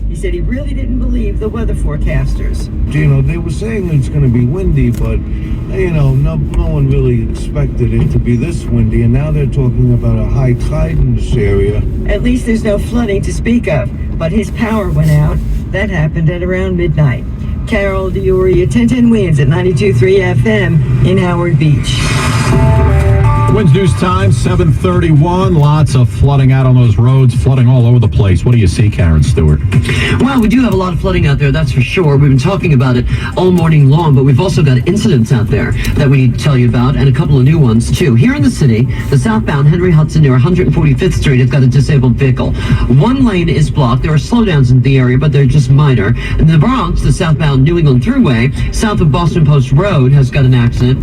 He said he really didn't believe the weather forecasters. They were saying it's going to be windy, but, no one really expected it to be this windy, and now they're talking about a high tide in this area. At least there's no flooding to speak of, but his power went out. That happened at around midnight. Carol Diori, 1010 Winds at 92.3 FM in Howard Beach. Winds news time, 7:31. Lots of flooding out on those roads, flooding all over the place. What do you see, Karen Stewart? Well, we do have a lot of flooding out there, that's for sure. We've been talking about it all morning long, but we've also got incidents out there that we need to tell you about, and a couple of new ones, too. Here in the city, the southbound Henry Hudson near 145th Street has got a disabled vehicle. One lane is blocked. There are slowdowns in the area, but they're just minor. In the Bronx, the southbound New England Thruway, south of Boston Post Road, has got an accident,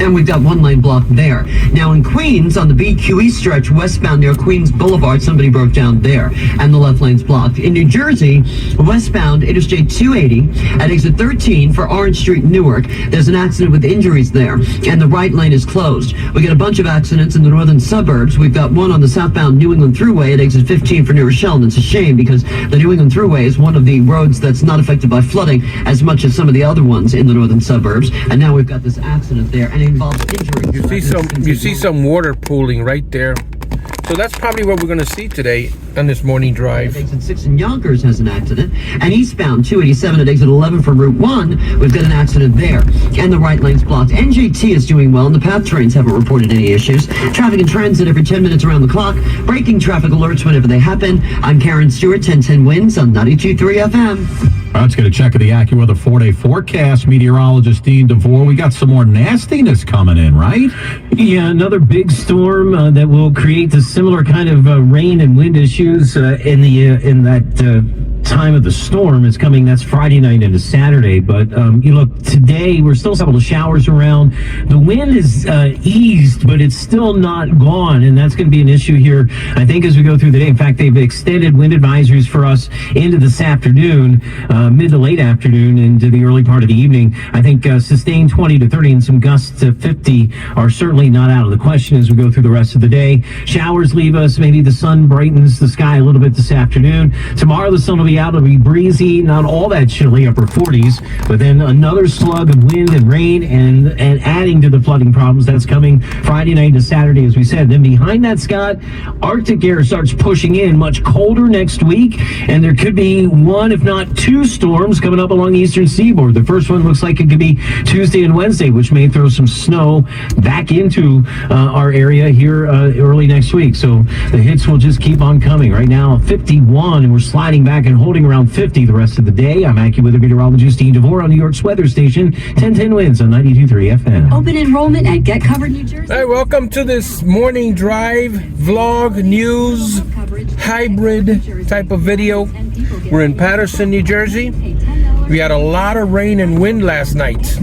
and we've got one lane blocked there. Now in Queens, on the BQE stretch westbound near Queens Boulevard, somebody broke down there, and the left lane's blocked. In New Jersey, westbound Interstate 280 at exit 13 for Orange Street, Newark, there's an accident with injuries there, and the right lane is closed. We got a bunch of accidents in the northern suburbs. We've got one on the southbound New England Thruway at exit 15 for New Rochelle, and it's a shame because the New England Thruway is one of the roads that's not affected by flooding as much as some of the other ones in the northern suburbs, and now we've got this accident there, and it involves injury. You see some water pooling right there. So that's probably what we're going to see today on this morning drive. Exit 6 in Yonkers has an accident, and eastbound 287 at exit 11 from Route 1, we've got an accident there, and the right lane's blocked. NJT is doing well, and the PATH trains haven't reported any issues. Traffic and transit every 10 minutes around the clock. Breaking traffic alerts whenever they happen. I'm Karen Stewart, 1010 Winds on 92.3 FM. Let's get a check of the AccuWeather 4-day forecast. Meteorologist Dean DeVore. We got some more nastiness coming in, right? Yeah, another big storm that will create the similar kind of rain and wind issues in that time of the storm is coming. That's Friday night into Saturday. But you look, today we're still several showers around. The wind is eased, but it's still not gone, and that's going to be an issue here, I think, as we go through the day. In fact, they've extended wind advisories for us into this afternoon, mid to late afternoon, into the early part of the evening. I think sustained 20 to 30 and some gusts to 50 are certainly not out of the question as we go through the rest of the day. Showers leave us. Maybe the sun brightens the sky a little bit this afternoon. Tomorrow the sun will be out. It'll be breezy, not all that chilly, upper 40s, but then another slug of wind and rain and adding to the flooding problems. That's coming Friday night to Saturday, as we said. Then behind that, Scott, Arctic air starts pushing in, much colder next week, and there could be one, if not two storms coming up along the eastern seaboard. The first one looks like it could be Tuesday and Wednesday, which may throw some snow back into our area here early next week. So the hits will just keep on coming. Right now, 51, and we're sliding back and holding around 50 the rest of the day. I'm AccuWeather meteorologist Dean DeVore on New York's weather station, 1010 Winds on 92.3 FM. Open enrollment at Get Covered New Jersey. Hey, welcome to this morning drive, vlog, news, hybrid type of video. We're in Paterson, New Jersey. We had a lot of rain and wind last night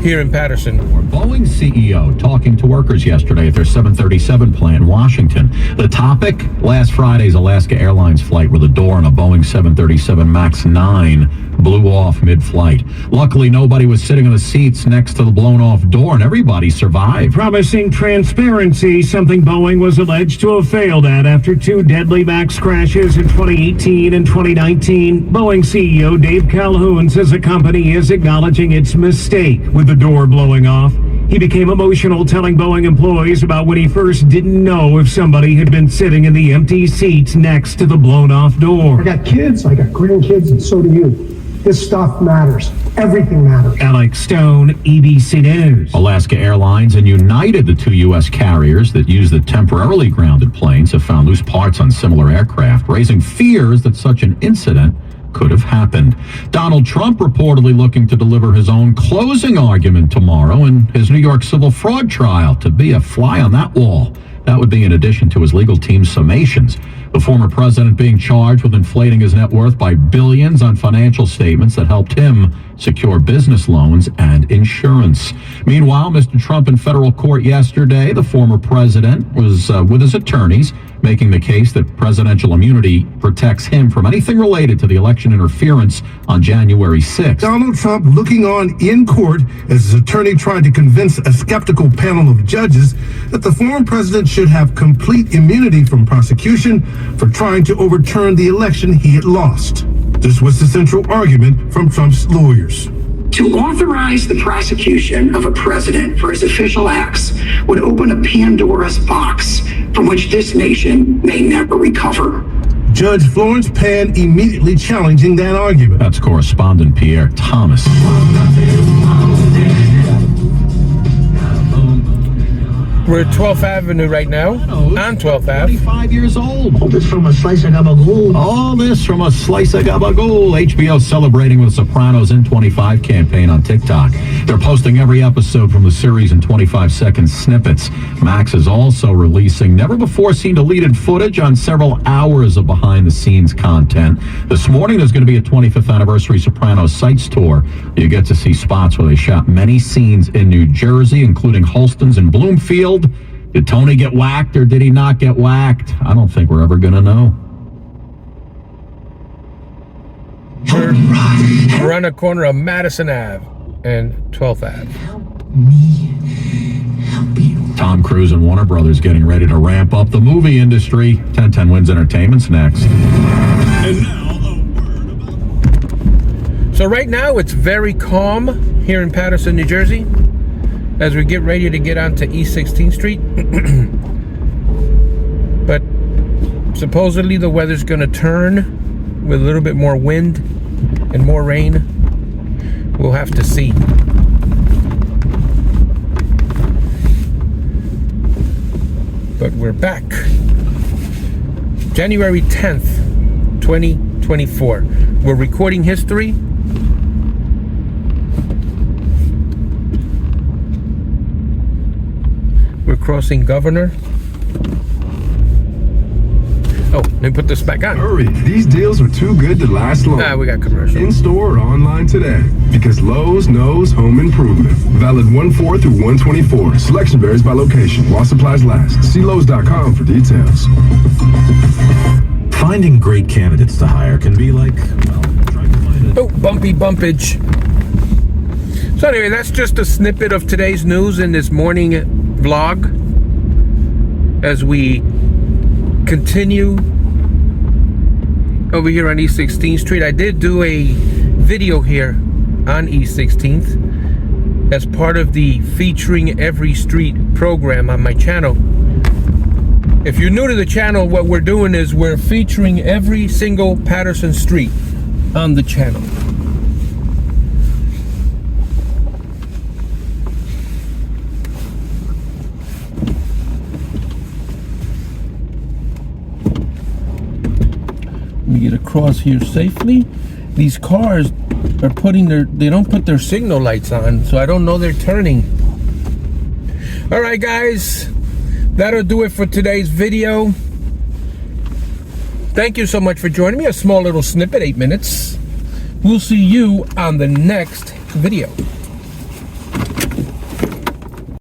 here in Patterson. Boeing CEO talking to workers yesterday at their 737 plant in Washington. The topic, last Friday's Alaska Airlines flight where the door on a Boeing 737 MAX 9 blew off mid-flight. Luckily, nobody was sitting in the seats next to the blown-off door, and everybody survived. Promising transparency, something Boeing was alleged to have failed at after two deadly MAX crashes in 2018 and 2019. Boeing CEO Dave Calhoun says the company is acknowledging its mistake with the door blowing off. He became emotional telling Boeing employees about when he first didn't know if somebody had been sitting in the empty seats next to the blown-off door. I got kids, I got grandkids, and so do you. This stuff matters. Everything matters. Alex Stone, ABC News. Alaska Airlines and United, the two U.S. carriers that use the temporarily grounded planes, have found loose parts on similar aircraft, raising fears that such an incident could have happened. Donald Trump reportedly looking to deliver his own closing argument tomorrow in his New York civil fraud trial. To be a fly on that wall. That would be in addition to his legal team's summations. The former president being charged with inflating his net worth by billions on financial statements that helped him secure business loans and insurance. Meanwhile, Mr. Trump in federal court yesterday, the former president was with his attorneys making the case that presidential immunity protects him from anything related to the election interference on January 6th. Donald Trump looking on in court as his attorney tried to convince a skeptical panel of judges that the former president should have complete immunity from prosecution for trying to overturn the election he had lost. This was the central argument from Trump's lawyers. To authorize the prosecution of a president for his official acts would open a Pandora's box from which this nation may never recover. Judge Florence Pan immediately challenging that argument. That's correspondent Pierre Thomas. We're at 12th Avenue right now, on 12th Ave. 25 years old. All this from a slice of gabagool. All this from a slice of gabagool. HBO celebrating with Sopranos in 25 campaign on TikTok. They're posting every episode from the series in 25-second snippets. Max is also releasing never-before-seen deleted footage on several hours of behind-the-scenes content. This morning, there's going to be a 25th anniversary Sopranos sites tour. You get to see spots where they shot many scenes in New Jersey, including Holston's and Bloomfield. Did Tony get whacked or did he not get whacked? I don't think we're ever going to know. We're on the corner of Madison Ave and 12th Ave. Tom Cruise and Warner Brothers getting ready to ramp up the movie industry. 1010 Wins Entertainment's next. And now a word about... So right now it's very calm here in Paterson, New Jersey, as we get ready to get onto East 16th Street. But supposedly the weather's going to turn with a little bit more wind and more rain. We'll have to see. But we're back. January 10th, 2024. We're recording history. We're crossing Governor. Oh, let me put this back on. Hurry, these deals are too good to last long. We got commercial. In-store or online today. Because Lowe's knows home improvement. Valid 1/4 through 1/24. Selection varies by location while supplies last. See Lowe's.com for details. Finding great candidates to hire can be like, well, trying to find a... Oh, bumpy bumpage. So anyway, that's just a snippet of today's news in this morning vlog as we continue over here on East 16th Street. I did do a video here on East 16th as part of the Featuring Every Street program on my channel. If you're new to the channel, what we're doing is we're featuring every single Paterson street on the channel. We get across here safely. These cars are they don't put their signal lights on, so I don't know they're turning. All right, guys, that'll do it for today's video. Thank you so much for joining me. A small little snippet, 8 minutes. We'll see you on the next video.